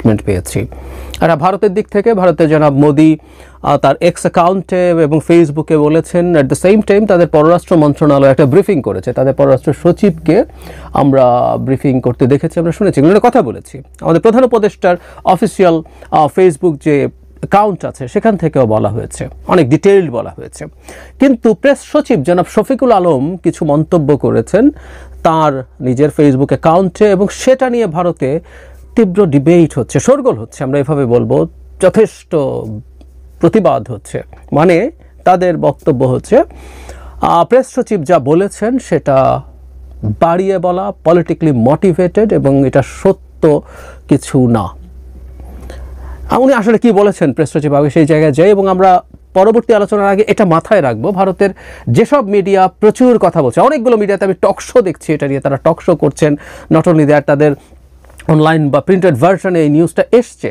Statement পেয়েছি। আর ভারতের দিক থেকে ভারতের জনাব মোদি তার এক্স অ্যাকাউন্টে এবং ফেসবুকে বলেছেন, অ্যাট দ্য সেম টাইম তাদের পররাষ্ট্র মন্ত্রণালয় একটা ব্রিফিং করেছে, তাদের পররাষ্ট্র সচিবকে আমরা ব্রিফিং করতে দেখেছি, আমরা শুনেছি, এগুলো কথা বলেছি। আমাদের প্রধান উপদেষ্টার অফিসিয়াল ফেসবুক যে অ্যাকাউন্ট আছে সেখান থেকেও বলা হয়েছে, অনেক ডিটেইলড বলা হয়েছে। কিন্তু প্রেস সচিব জনাব শফিকুল আলম কিছু মন্তব্য করেছেন তার নিজের ফেসবুক অ্যাকাউন্টে, এবং সেটা নিয়ে ভারতে তীব্র ডিবেট হচ্ছে, শোরগোল হচ্ছে, আমরা এভাবে বলবো, যথেষ্ট প্রতিবাদ হচ্ছে। মানে তাদের বক্তব্য হচ্ছে প্রেস সচিব যা বলেছেন সেটা বাড়িয়ে বলা, পলিটিক্যালি মোটিভেটেড, এবং এটা সত্য কিছু না। উনি আসলে কি বলেছেন প্রেস সচিব, আগে সেই জায়গায় যাই, এবং আমরা পরবর্তী আলোচনার আগে এটা মাথায় রাখবো, ভারতের যেসব মিডিয়া প্রচুর কথা বলছে, অনেকগুলো মিডিয়াতে আমি টক শো দেখছি এটা নিয়ে, তারা টক শো করছেন, নট অনলি দ্যাট, তাদের অনলাইন বা প্রিন্টেড ভার্সনে এই নিউজটা এসছে,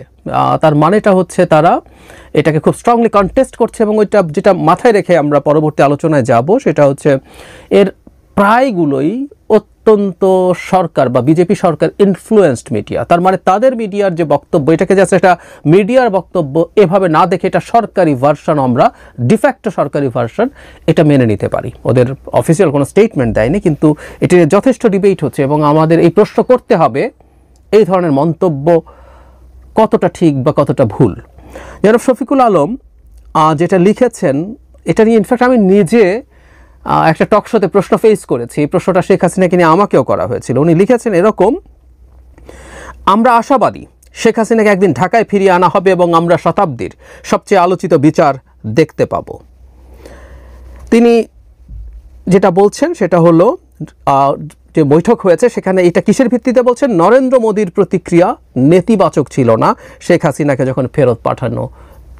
তার মানেটা হচ্ছে তারা এটাকে খুব স্ট্রংলি কন্টেস্ট করছে। এবং ওইটা যেটা মাথায় রেখে আমরা পরবর্তী আলোচনায় যাব সেটা হচ্ছে এর প্রায়গুলোই অত্যন্ত সরকার বা বিজেপি সরকার ইনফ্লুয়েন্সড মিডিয়া। তার মানে তাদের মিডিয়ার যে বক্তব্য, এটাকে জাস্ট একটা মিডিয়ার বক্তব্য এভাবে না দেখে এটা সরকারি ভার্সন, আমরা ডিফ্যাক্টো সরকারি ভার্সন, এটা মেনে নিতে পারি। ওদের অফিসিয়াল কোনো স্টেটমেন্ট দেয়নি, কিন্তু এটি যথেষ্ট ডিবেট হচ্ছে, এবং আমাদের এই প্রশ্ন করতে হবে এই ধরনের মন্তব্য কতটা ঠিক বা কতটা ভুল। জনাব শফিকুল আলম যেটা লিখেছেন এটা নিয়ে ইনফ্যাক্ট আমি নিজে একটা টক শোতে প্রশ্ন ফেস করেছি, এই প্রশ্নটা শেখ হাসিনাকে নিয়ে আমাকেও করা হয়েছিল। উনি লিখেছেন এরকম, আমরা আশাবাদী শেখ হাসিনাকে একদিন ঢাকায় ফিরিয়ে আনা হবে এবং আমরা শতাব্দীর সবচেয়ে আলোচিত বিচার দেখতে পাব। তিনি যেটা বলছেন সেটা হলো যে বৈঠক হয়েছে সেখানে এটা কিসের ভিত্তিতে বলছেন, নরেন্দ্র মোদীর প্রতিক্রিয়া নেতিবাচক ছিল না শেখ হাসিনাকে যখন ফেরত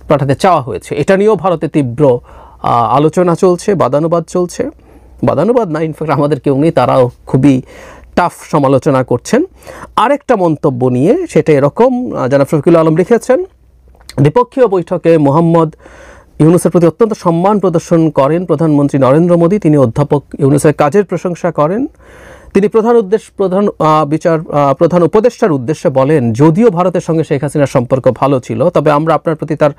পাঠাতে চাওয়া হয়েছে। এটা নিয়েও ভারতে তীব্র আলোচনা চলছে, বাদানুবাদ চলছে, বাদানুবাদ না, ইনফ্যাক্ট আমাদের কেউ নেই, তারাও খুবই টাফ সমালোচনা করছেন। আরেকটা মন্তব্য নিয়ে সেটা এরকম, জনাব শফিকুল আলম লিখেছেন, দ্বিপক্ষীয় বৈঠকে মোহাম্মদ ইউনূসের প্রতি অত্যন্ত সম্মান প্রদর্শন করেন প্রধানমন্ত্রী নরেন্দ্র মোদী। তিনি অধ্যাপক ইউনূসের কাজের প্রশংসা করেন। তিনি প্রধান উপদেষ্টার উদ্দেশ্যে বলেন, যদিও ভারতের সঙ্গে শেখ হাসিনার সম্পর্ক ভালো ছিল, তবে আমরা আপনার প্রতি তার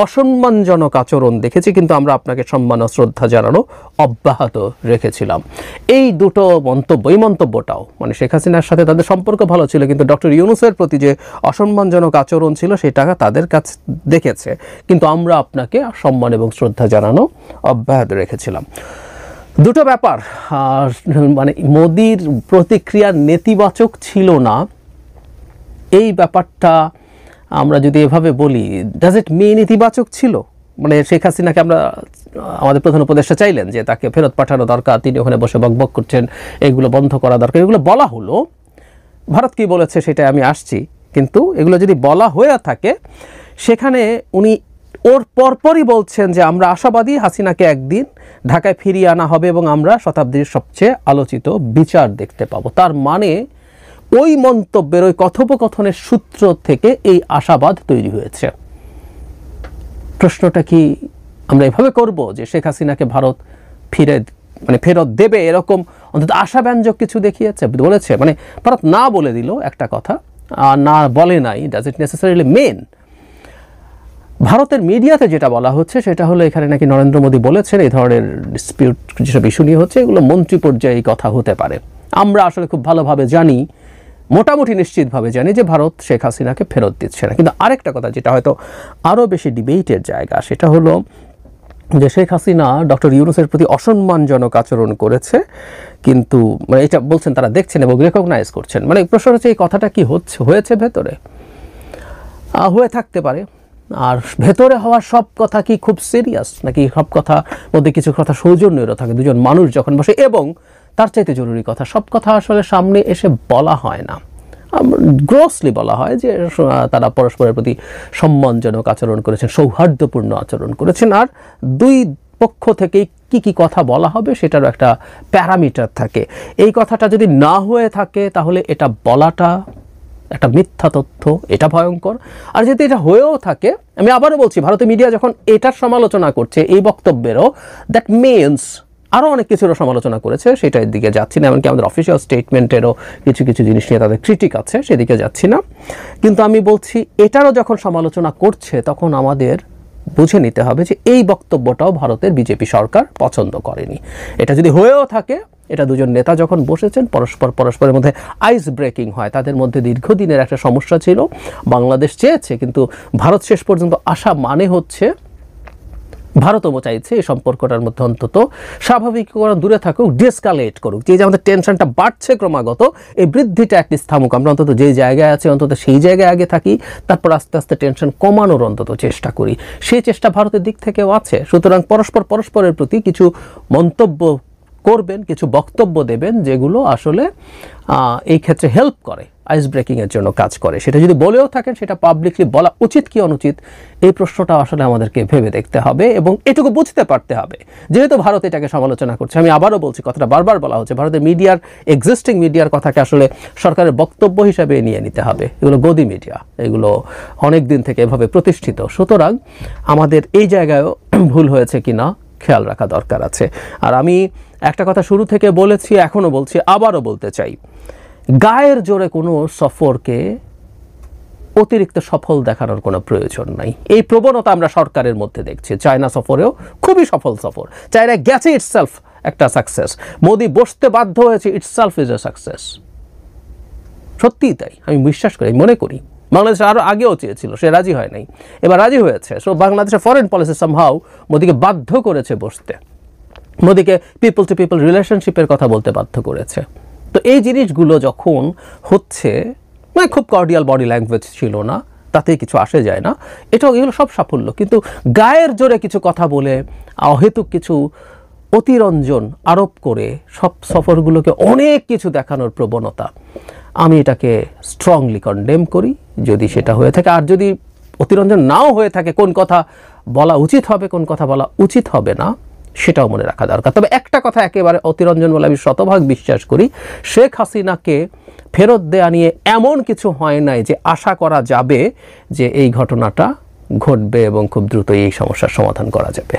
অসম্মানজনক আচরণ দেখেছি, কিন্তু আমরা আপনাকে সম্মান ও শ্রদ্ধা জানানো অব্যাহত রেখেছিলাম। এই দুটো মন্তব্য, এই মন্তব্যটাও মানে শেখ হাসিনার সাথে তাদের সম্পর্ক ভালো ছিল, কিন্তু ডক্টর ইউনূসের প্রতি যে অসম্মানজনক আচরণ ছিল সেটা তাদের কাছে দেখেছে, কিন্তু আমরা আপনাকে সম্মান এবং শ্রদ্ধা জানানো অব্যাহত রেখেছিলাম। দুটো ব্যাপার, মানে মোদির প্রতিক্রিয়া নেতিবাচক ছিল না, এই ব্যাপারটা আমরা যদি এভাবে বলি, ডাজ ইট মিন ইতিবাচক ছিল? মানে শেখ হাসিনাকে আমাদের প্রধান উপদেষ্টা চাইলেন যে তাকে ফেরত পাঠানো দরকার, তিনি ওখানে বসে বকবক করছেন, এগুলো বন্ধ করা দরকার, এগুলো বলা হলো। ভারত কি বলেছে সেটা আমি আসছি, কিন্তু এগুলো যদি বলা হয়ে থাকে সেখানে উনি ওর পরপরই বলছেন যে আমরা আশাবাদী হাসিনাকে একদিন ঢাকায় ফিরিয়ে আনা হবে এবং আমরা শতাব্দীর সবচেয়ে আলোচিত বিচার দেখতে পাবো। তার মানে ওই মন্তব্যের, ওই কথোপকথনের সূত্র থেকে এই আশাবাদ তৈরি হয়েছে। প্রশ্নটা কি আমরা এভাবে করব যে শেখ হাসিনাকে ভারত ফেরত দেবে, এরকম অন্তত আশাব্যঞ্জক কিছু দেখিয়েছে, বলেছে? মানে ভারত না বলে দিল একটা কথা, না বলে নাই, ডাজ ইট নেসেসারিলি মেন? ভারতের মিডিয়াতে যেটা বলা হচ্ছে সেটা হলো এখানে নাকি নরেন্দ্র মোদী বলেছেন এই ধরনের ডিসপিউট যেসব ইস্যু নিয়ে হচ্ছে এগুলো মন্ত্রী পর্যায়ে কথা হতে পারে। আমরা আসলে খুব ভালোভাবে জানি, মোটামুটি নিশ্চিতভাবে জানি যে ভারত শেখ হাসিনাকে ফেরত দিচ্ছে না। কিন্তু আরেকটা কথা যেটা হয়তো আরও বেশি ডিবেটের জায়গা, সেটা হলো যে শেখ হাসিনা ডক্টর ইউনূসের প্রতি অসম্মানজনক আচরণ করেছে, কিন্তু মানে এটা বলছেন তারা দেখছেন এবং রেকগনাইজ করছেন। মানে প্রশ্ন হচ্ছে এই কথাটা কি হয়েছে ভেতরে? হয়ে থাকতে পারে। আর ভেতরে হওয়া সব কথা কি খুব সিরিয়াস, নাকি সব কথা মধ্যে কিছু কথা সৌজন্যেরও থাকে? দুজন মানুষ যখন বসে, এবং তার চাইতে জরুরি কথা, সব কথা আসলে সামনে এসে বলা হয় না, গ্রসলি বলা হয় যে তারা পরস্পরের প্রতি সম্মানজনক আচরণ করেছেন, সৌহার্দ্যপূর্ণ আচরণ করেছেন, আর দুই পক্ষ থেকেই কি কি কথা বলা হবে সেটারও একটা প্যারামিটার থাকে। এই কথাটা যদি না হয়ে থাকে তাহলে এটা বলাটা একটা মিথ্যা তথ্য, এটা ভয়ঙ্কর। আর যদি এটা হয়েও থাকে, আমি আবারও বলছি, ভারতীয় মিডিয়া যখন এটার সমালোচনা করছে এই বক্তব্যেরও, দ্যাট মিনস আরও অনেক কিছুরও সমালোচনা করেছে, সেটার দিকে যাচ্ছি না। এমনকি আমাদের অফিসিয়াল স্টেটমেন্টেরও কিছু কিছু জিনিস নিয়ে তাদের ক্রিটিক আছে, সেদিকে যাচ্ছি না। কিন্তু আমি বলছি এটারও যখন সমালোচনা করছে তখন আমাদের বুঝে নিতে হবে যে এই বক্তব্যটাও ভারতের বিজেপি সরকার পছন্দ করেনি। এটা যদি হয়েও থাকে, এটা দুজন নেতা যখন বসেছেন পরস্পরের মধ্যে আইস ব্রেকিং হয়, তাদের মধ্যে দীর্ঘদিনের একটা সমস্যা ছিল, বাংলাদেশ চেয়েছে কিন্তু ভারত শেষ পর্যন্ত আসা মানে হচ্ছে ভারতও চাইছে এই সম্পর্কটার মধ্যে অন্তত স্বাভাবিকীকরণ দূরে থাকুক, ডিএসকালেট করুক। যে আমাদের টেনশনটা বাড়ছে ক্রমাগত, এই বৃদ্ধিটা অ্যাটলিস্ট থামুক। আমরা অন্তত যেই জায়গায় আছি অন্তত সেই জায়গায় আগে থাকি, তারপর আস্তে আস্তে টেনশন কমানোর অন্তত চেষ্টা করি। সেই চেষ্টা ভারতের দিক থেকেও আছে। সুতরাং পরস্পরের প্রতি কিছু মন্তব্য করবেন, কিছু বক্তব্য দেবেন যেগুলো আসলে এই ক্ষেত্রে হেল্প করে, আইস ব্রেকিংয়ের জন্য কাজ করে। সেটা যদি বলেও থাকেন সেটা পাবলিকলি বলা উচিত কি অনুচিত, এই প্রশ্নটা আসলে আমাদেরকে ভেবে দেখতে হবে এবং এটুকু বুঝতে পারতে হবে। যেহেতু ভারত এটাকে সমালোচনা করছে, আমি আবারও বলছি, কথাটা বারবার বলা হচ্ছে, ভারতের মিডিয়ার, এক্সিস্টিং মিডিয়ার কথাকে আসলে সরকারের বক্তব্য হিসাবে নিয়ে নিতে হবে। এগুলো গদি মিডিয়া, এগুলো অনেক দিন থেকে এভাবে প্রতিষ্ঠিত। সুতরাং আমাদের এই জায়গায়ও ভুল হয়েছে কিনা খেয়াল রাখা দরকার আছে। আর আমি একটা কথা শুরু থেকে বলেছি, এখনও বলছি, আবারও বলতে চাই, গায়ের জোরে কোনো সফরকে অতিরিক্ত সফল দেখানোর কোনো প্রয়োজন নাই। এই প্রবণতা আমরা সরকারের মধ্যে দেখছি। চায়না সফরেও খুবই সফল সফর, চায়না গেছে, ইটসেলফ একটা সাকসেস। মোদি বসতে বাধ্য হয়েছে, ইটসেলফ ইজ এ সাকসেস। সত্যিই তাই, আমি বিশ্বাস করি, মনে করি। বাংলাদেশ আরও আগেও চেয়েছিল, সে রাজি হয় নাই, এবার রাজি হয়েছে। সো বাংলাদেশের ফরেন পলিসি সামহাউ মোদিকে বাধ্য করেছে বসতে, মোদিকে পিপল টু পিপল রিলেশনশিপের কথা বলতে বাধ্য করেছে। তো এই জিনিসগুলো যখন হচ্ছে, মানে খুব কর্ডিয়াল বডি ল্যাঙ্গুয়েজ ছিল না, তাতে কিছু আসে যায় না, এগুলো সব সাফল্য। কিন্তু গায়ের জোরে কিছু কথা বলে, অহেতুক কিছু অতিরঞ্জন আরোপ করে সব সফরগুলোকে অনেক কিছু দেখানোর প্রবণতা, আমি এটাকে স্ট্রংলি কন্ডেম করি যদি সেটা হয়ে থাকে। আর যদি অতিরঞ্জন নাও হয়ে থাকে, কোন কথা বলা উচিত হবে, কোন কথা বলা উচিত হবে না, সেটাও মনে রাখা দরকার। তবে একটা কথা একেবারে অতিরঞ্জন বলে আমি শতভাগ বিশ্বাস করি, শেখ হাসিনাকে ফেরত দেয়া নিয়ে এমন কিছু হয় নাই যে আশা করা যাবে যে এই ঘটনাটা ঘটবে এবং খুব দ্রুত এই সমস্যার সমাধান করা যাবে।